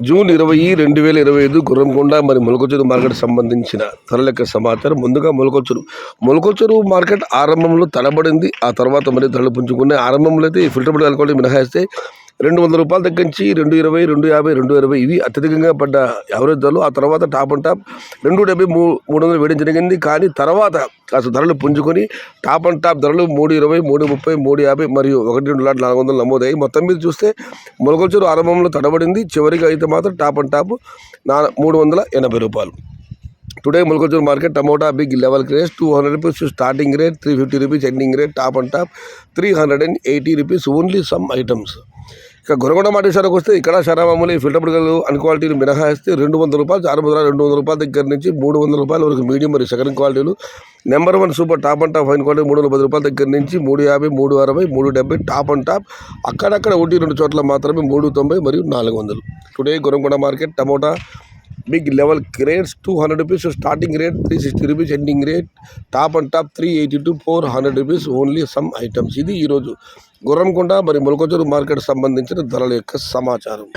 June 20, 2025 Gurramkonda మరి మొలకచెరువు market సంబంధించిన ధరల యొక్క సమాచారం. ముందుగా మొలకచెరువు మార్కెట్ ఆరంభంలో తడబడింది. ఆ తర్వాత మరి ధరలు పుంజుకున్నాయి. ఆరంభంలో అయితే ఈ ఫిల్టర్బుల్ ఆల్కహాల్ మినహాయిస్తే ₹200 తగ్గించి 220, 250, 220 ఇవి అత్యధికంగా పడ్డ యావరేజ్ ధరలు. ఆ తర్వాత టాప్ అండ్ టాప్ 270, 300 వేయడం జరిగింది. కానీ తర్వాత కాస్త ధరలు పుంజుకొని టాప్ అండ్ టాప్ ధరలు 320, 330, 350 మరియు 1,2,400 నమోదయ్యాయి. మొత్తం మీద చూస్తే మొలకచెరువు ఆరంభంలో తడబడింది. చివరిగా అయితే మాత్రం top and top ₹380. Today Molakacheruvu market tomato big level crates ₹200 starting rate, ₹350 ending rate, top and top ₹380 only some items. ఇక గొరగొండ మాట విషయానికి వస్తే ఇక్కడ శరామామూలు ఫిల్టర్బుల్ అన్క్వాలిటీలు మినహాయిస్తే ₹200 చారుముద్ర ₹200 దగ్గర నుంచి ₹300 వరకు మీడియం మరియు సెకండ్ క్వాలిటీలు. Number 1 super top and top fine quality ₹310 దగ్గర నుంచి ₹350, ₹360, ₹370 టాప్ అండ్ టాప్. అక్కడక్కడ 1-2 చోట్ల మాత్రమే ₹390 మరియు ₹400. Today Goragonda market tomato big level crates ₹200 starting rate, ₹360 ending rate, top and top ₹380 to ₹400 only some items. ఇది ఈరోజు గుర్రంకొండ మరి మొలకచెరువు మార్కెట్ సంబంధించిన ధరల యొక్క సమాచారం.